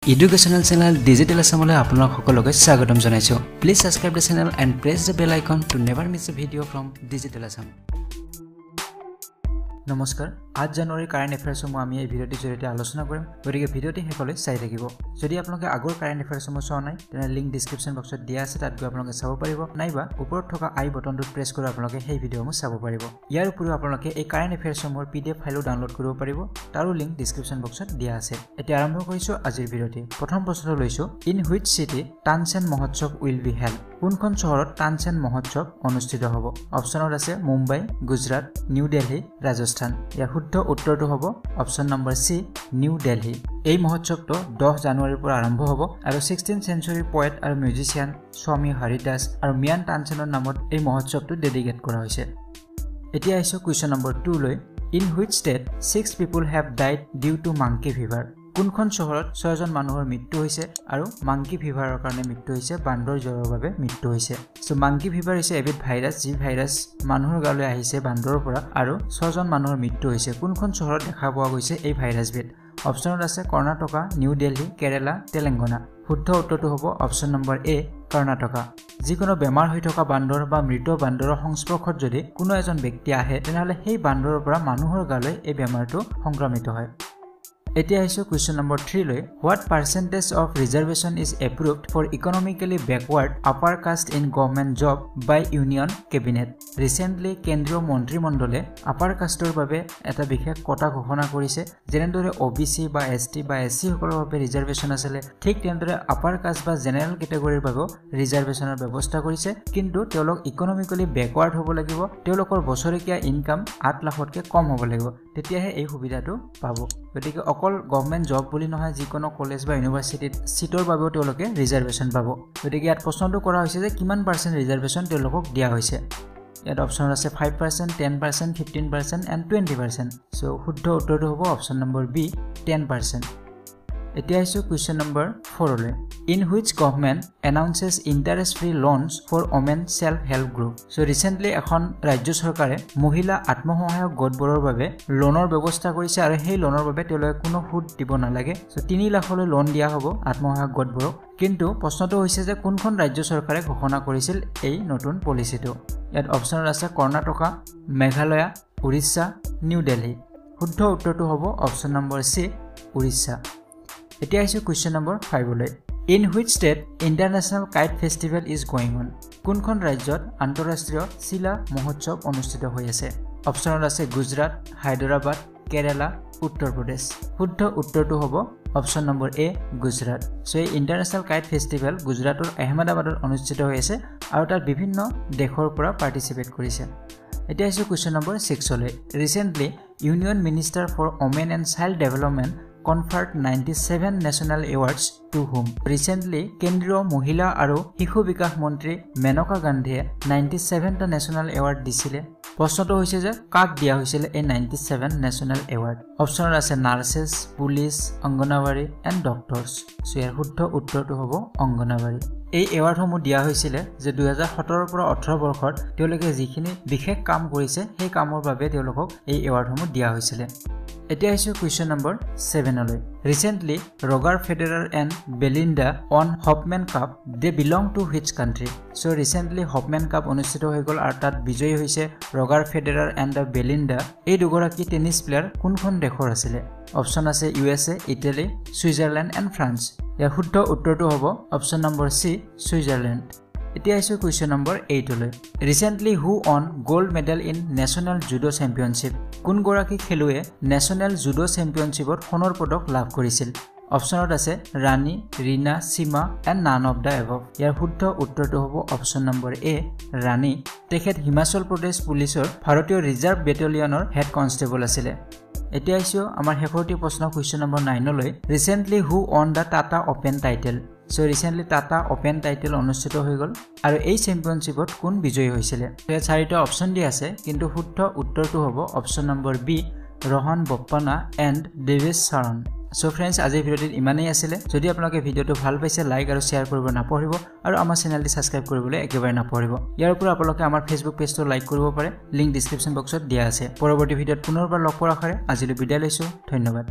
Educational channel D.el.ed Assamole আপোনাক সকলোকে স্বাগতম জনাইছো। Please subscribe the channel and press the bell icon to never miss a video from D.el.ed Assam. নমস্কাৰ আজ জানুৱাৰী current এফেয়াৰসমূহ আমি এই ভিডিঅ'টি জৰিয়তে আলোচনা কৰিম গতিকে ভিডিঅ'টি শেষলৈ চাই থাকিব যদি আপোনালোকে আগৰ কাৰেন্ট এফেয়াৰসমূহ চোৱা নাই তেনে লিংক ডেসক্ৰিপচন বক্সত দিয়া আছে তাত গৈ আপোনালোকে চাব পাৰিব নাইবা ওপৰত থকা আই বটনটো প্ৰেছ কৰি আপোনালোকে সেই ভিডিঅ'সমূহ চাব পাৰিব ইয়াৰ উপৰিও আপোনালোকে এই কাৰেন্ট এফেয়াৰসমূহৰ PDF ফাইলও ডাউনলোড কৰিব পাৰিব তাৰো লিংক ডেসক্ৰিপচন বক্সত দিয়া আছে এতিয়া আৰম্ভ কৰিছো আজিৰ ভিডিঅ'টি প্ৰথম প্ৰশ্নটো লৈছো in which city Tansen Mahotsav will be held কোনখন চহৰত তানচেন মহোৎসৱ অনুষ্ঠিত হ'ব অপচনত আছে মুম্বাই গুজৰাট নিউ দিল্লী ৰাজস্থান ইয়াৰ শুদ্ধ উত্তৰটো হ'ব অপচন নম্বৰ সি নিউ দিল্লী এই মহোৎসৱটো 10 জানুৱাৰীৰ পৰা আৰম্ভ হ'ব আৰু 16th century poet আৰু মিউজিচিয়ান স্বামী হৰিদাস আৰু মিয়ান তানচেনৰ নামত এই মহোৎসৱটো ডেডিকেট কৰা হৈছে এতিয়া আহিছো কোৱেশ্চন নম্বৰ 2 লৈ in which state 6 people have died due to monkey fever কোনখন চহৰত 6 জন মানুহৰ মৃত্যু হৈছে আৰু মাংকি ফিভাৰৰ কাৰণে মৃত্যু হৈছে বান্দৰ জ্বৰৰ বাবে মৃত্যু হৈছে সো মাংকি ফিভাৰ হৈছে এবিধ ভাইৰাছ যি ভাইৰাছ মানুহৰ গালৈ আহিছে বান্দৰৰ পৰা আৰু 6 জন মানুহৰ মৃত্যু হৈছে কোনখন চহৰত দেখা পোৱা গৈছে এই ভাইৰাছবিধ অপচনত আছে কৰ্ণাটকা নিউ দিল্লী কেৰালা তেলেংগানা শুদ্ধ উত্তৰটো হ'ব অপচন নম্বৰ এ কৰ্ণাটকা যিকোনো বেমাৰ হৈ থকা বান্দৰ বা মৃত বান্দৰৰ সংস্পৰ্শত যদি কোনো এজন ব্যক্তি আহে তেনেহলে সেই বান্দৰৰ পৰা মানুহৰ গালৈ এই বেমাৰটো সংক্ৰমিত হয় এতিয়া আহিছো কোৱেশ্চন নম্বৰ 3 লৈ what percentage of reservation is approved for economically backward upper caste in government job by union cabinet recently কেন্দ্ৰীয় মন্ত্ৰীমণ্ডলে আপাৰ কাষ্টৰ বাবে এটা বিশেষ কোটা ঘোষণা কৰিছে যেনেদৰে OBC বা ST বা SC সকলৰ বাবে ৰিজাৰ্ভেশন আছিল ঠিক তেনেদৰে আপাৰ কাষ্ট বা জেনাৰেল ক্যাটাগৰীৰ বাবে ৰিজাৰ্ভেশনৰ ব্যৱস্থা কৰিছে কিন্তু তেওঁলোক ইকোনমিক্যালি ব্যাকওয়াৰ্ড হ'ব লাগিব তেওঁলোকৰ বছৰেকীয়া ইনকাম 8 লাখতকৈ কম হ'ব লাগিব তেতিয়াহে এই সুবিধাটো পাব গতিকে অকল গভৰ্নমেন্ট জব বুলি নহয় যিকোনো কলেজ বা ইউনিভাৰ্সিটিত সিটৰ বাবেও তেওঁলোকে ৰিজাৰ্ভেশন পাব গতিকে ইয়াত প্ৰশ্নটো কৰা হৈছে যে কিমান পাৰ্চেন্ট ৰিজাৰ্ভেশন তেওঁলোকক দিয়া হৈছে ইয়াত অপচন আছে 5% 10% 15% and 20% সো শুদ্ধ উত্তৰটো হ'ব অপচন নম্বৰ বি 10% এতিয়া আহিছো কোৱেশ্চন নম্বৰ 4 লৈ in which government announces interest free loans for women self help group so recently এখন ৰাজ্য চৰকাৰে মহিলা আত্মসহায়ক গোটবোৰৰ বাবে লোনৰ ব্যৱস্থা কৰিছে আৰু সেই লোনৰ বাবে তেওঁলোকে কোনো সুদ দিব নালাগে সো 3 লাখলৈ লোন দিয়া হ'ব আত্মসহায়ক গোটবোৰক কিন্তু প্ৰশ্নটো হৈছে যে কোনখন ৰাজ্য চৰকাৰে ঘোষণা কৰিছিল এই নতুন পলিচিটো ইয়াত অপচনত আছে কৰ্ণাটকা মেঘালয় উৰিষ্যা নিউ দিল্লী শুদ্ধ উত্তৰটো হ'ব অপচন নম্বৰ সি উৰিষ্যা এতিয়া আহিছো কোৱেশ্চন নম্বৰ 5 লৈ In which state international kite festival is going on? কোনখন ৰাজ্যত আন্তঃৰাষ্ট্ৰীয় চিলা মহোৎসৱ অনুষ্ঠিত হৈ আছে অপচনত আছে গুজৰাট হায়দৰাবাদ কেৰালা উত্তৰ প্ৰদেশ শুদ্ধ উত্তৰটো হ'ব অপচন নম্বৰ এ গুজৰাট সো এই ইন্টাৰনেশ্যনেল কাইট ফেষ্টিভেল গুজৰাটৰ আহমেদাবাদত অনুষ্ঠিত হৈ আছে আৰু তাত বিভিন্ন দেশৰ পৰা পাৰ্টিসিপেট কৰিছে এতিয়া আহিছো কোৱেশ্চন নম্বৰ 6 লৈ recently union minister for women and child development conferred 97 national awards to whom recently কেন্দ্ৰীয় মহিলা আৰু শিশু বিকাশ মন্ত্ৰী মেনকা গান্ধীয়ে 97টা নেশনাল এৱাৰ্ড দিছিলে প্ৰশ্নটো হৈছে যে কাক দিয়া হৈছিল এই 97 নেশনাল এৱাৰ্ড অপচনত আছে nurses police anganwadi and doctors so ইয়াৰ শুদ্ধ উত্তৰটো হ'ব অংগনবাড়ী এই এৱাৰ্ডসমূহ দিয়া হৈছিল যে 2017 পৰা 18 বৰ্ষত তেওঁলোকে যিখিনি বিশেষ কাম কৰিছে সেই কামৰ বাবে তেওঁলোকক এই এৱাৰ্ডসমূহ দিয়া হৈছিল এতিয়া আহিছো কোৱেশ্চন নম্বৰ 7 লৈ recently Roger Federer and Belinda won Hopman Cup they belong to which country so recently Hopman Cup অনুষ্ঠিত হৈ গল আৰু তাত বিজয়ী হৈছে ৰগাৰ ফেডাৰাৰ এণ্ড বেলিন্ডা এই দুগৰাকী টেনিছ প্লেয়াৰ কোনখন দেশৰ আছিল অপচন আছে USA Italy Switzerland and France ইয়াৰ শুদ্ধ উত্তৰটো হ'ব অপচন নম্বৰ সি সুইজাৰলেণ্ড এতিয়া আহিছো কোৱেশ্চন নম্বৰ 8 লৈ recently who on gold medal in national judo championship কোন গৰাকী খেলুৱে নেশনাল জুডো চেম্পিয়নশ্বিপত সোণৰ পদক লাভ কৰিছিল অপচনত আছে ৰাণী ৰীনা সীমা এণ্ড নান অফ দা এভভ ইয়াৰ শুদ্ধ উত্তৰটো হ'ব অপচন নম্বৰ এ ৰাণী তেখেত হিমাচল প্ৰদেশ পুলিচৰ ভাৰতীয় ৰিজাৰ্ভ বেটেলিয়নৰ হেড কনষ্টেবল আছিল এতিয়া আহিছো আমাৰ শেষৰটি প্ৰশ্ন কোৱেশ্চন নম্বৰ 9 লৈ recently who on the Tata open title so recently Tata open title অনুষ্ঠিত হৈ গল আৰু এই চেম্পিয়নশ্বিপত কোন বিজয়ী হৈছিল এই চাৰিটা অপচন দি আছে কিন্তু শুদ্ধ উত্তৰটো হ'ব option number B Rohan Bopanna and David Sharan so friends আজি ভিডিওটি ইমানেই আছিল যদি আপোনালোকে ভিডিওটো ভাল পাইছে লাইক আৰু শেয়াৰ কৰিব নাপাহৰিব আৰু আমাৰ চেনেলটি সাবস্ক্ৰাইব কৰিবলৈ একেবাৰে নাপাহৰিব ইয়াৰ উপৰি আপোনালোকে আমাৰ ফেসবুক পেজটো লাইক কৰিব পাৰে লিংক ডেসক্ৰিপচন বক্সত দিয়া আছে পৰৱৰ্তী ভিডিওত পুনৰবাৰ লগ পোৱাৰ আশাৰে আজিলৈ বিদায় লৈছো ধন্যবাদ